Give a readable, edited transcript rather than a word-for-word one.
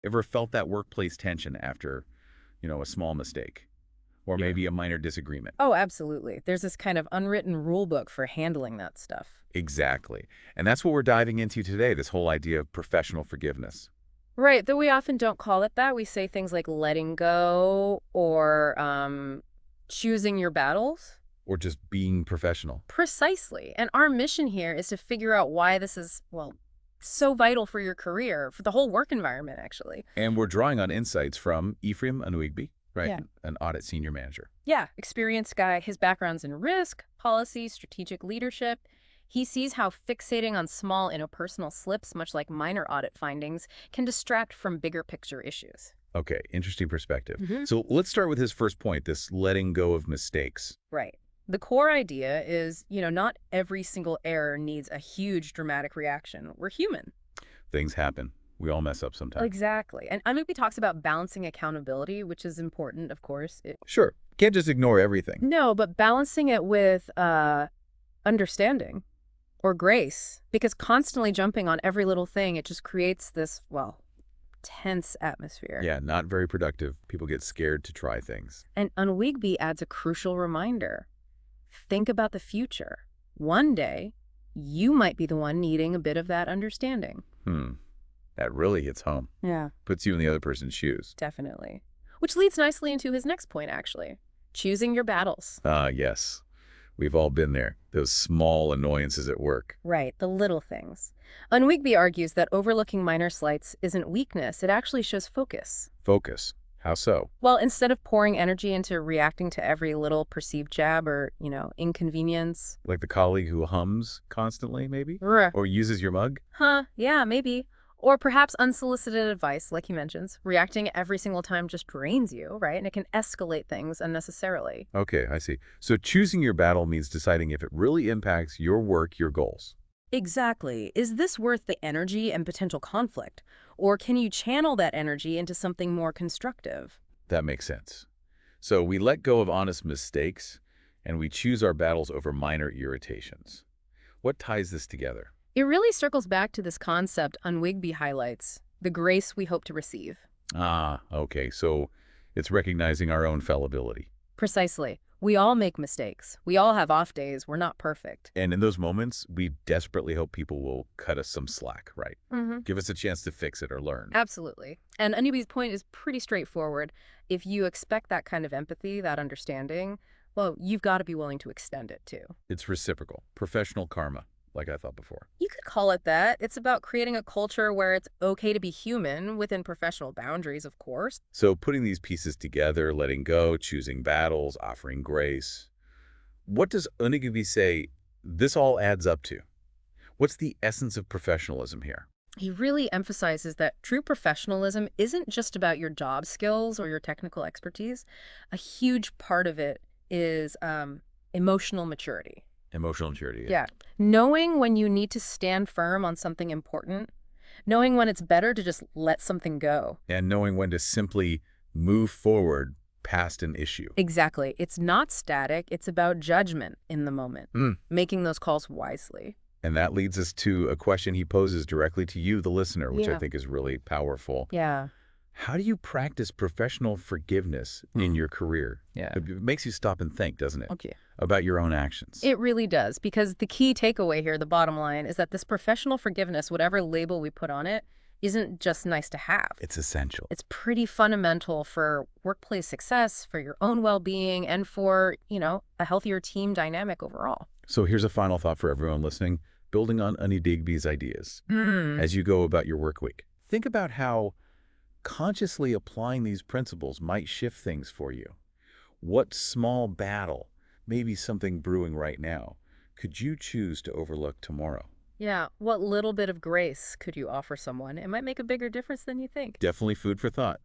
Ever felt that workplace tension after, a small mistake or maybe a minor disagreement? Oh, absolutely. There's this kind of unwritten rule book for handling that stuff. Exactly. And that's what we're diving into today, this whole idea of professional forgiveness. Right, though we often don't call it that. We say things like letting go or choosing your battles. Or just being professional. Precisely. And our mission here is to figure out why this is, well, so vital for your career, for the whole work environment, actually. And we're drawing on insights from Ephraim Anuigbi, right? Yeah. An audit senior manager. Yeah, experienced guy. His background's in risk, policy, strategic leadership. He sees how fixating on small interpersonal slips, much like minor audit findings, can distract from bigger picture issues. Okay, interesting perspective. Hmm. So let's start with his first point, this letting go of mistakes. Right. The core idea is, not every single error needs a huge dramatic reaction. We're human. Things happen. We all mess up sometimes. Exactly. And Anupi talks about balancing accountability, which is important, of course. Sure. Can't just ignore everything. No, but balancing it with understanding or grace, because constantly jumping on every little thing, it just creates this, well, tense atmosphere. Yeah, not very productive. People get scared to try things. And Unwigby adds a crucial reminder. Think about the future. One day, you might be the one needing a bit of that understanding. That really hits home. Yeah, Puts you in the other person's shoes. definitely. Which leads nicely into his next point, actually. Choosing your battles. Yes. We've all been there. Those small annoyances at work. Right, the little things. Unwigby argues that overlooking minor slights isn't weakness, it actually shows focus. Focus. How so? Well, instead of pouring energy into reacting to every little perceived jab or, inconvenience. Like the colleague who hums constantly, maybe? Ruh. Or uses your mug? Yeah, maybe. Or perhaps unsolicited advice, like he mentions. Reacting every single time just drains you, right? And it can escalate things unnecessarily. Okay, I see. So choosing your battle means deciding if it really impacts your work, your goals. Exactly. Is this worth the energy and potential conflict? Or can you channel that energy into something more constructive? That makes sense. So we let go of honest mistakes, and we choose our battles over minor irritations. What ties this together? It really circles back to this concept Unwigby highlights, the grace we hope to receive. Okay. So it's recognizing our own fallibility. Precisely. We all make mistakes. We all have off days. We're not perfect. And in those moments, we desperately hope people will cut us some slack, right? Mm-hmm. Give us a chance to fix it or learn. Absolutely. And Anubi's point is pretty straightforward. If you expect that kind of empathy, that understanding, well, you've got to be willing to extend it too. It's reciprocal, professional karma, like I thought before. You could call it that. It's about creating a culture where it's okay to be human within professional boundaries, of course. So putting these pieces together, letting go, choosing battles, offering grace. What does Onigiri say this all adds up to? What's the essence of professionalism here? He really emphasizes that true professionalism isn't just about your job skills or your technical expertise. A huge part of it is emotional maturity. Emotional maturity. Yeah. Knowing when you need to stand firm on something important, knowing when it's better to just let something go. And knowing when to simply move forward past an issue. Exactly. It's not static. It's about judgment in the moment, making those calls wisely. And that leads us to a question he poses directly to you, the listener, which I Yeah. think is really powerful. Yeah. How do you practice professional forgiveness in your career? Yeah. It makes you stop and think, doesn't it? Okay. About your own actions. It really does, because the key takeaway here, the bottom line, is that this professional forgiveness, whatever label we put on it, isn't just nice to have. It's essential. It's pretty fundamental for workplace success, for your own well-being, and for, a healthier team dynamic overall. So here's a final thought for everyone listening, building on Onigiri's ideas. As you go about your work week, think about how consciously applying these principles might shift things for you. What small battle, maybe something brewing right now, could you choose to overlook tomorrow? Yeah, what little bit of grace could you offer someone? It might make a bigger difference than you think. Definitely food for thought.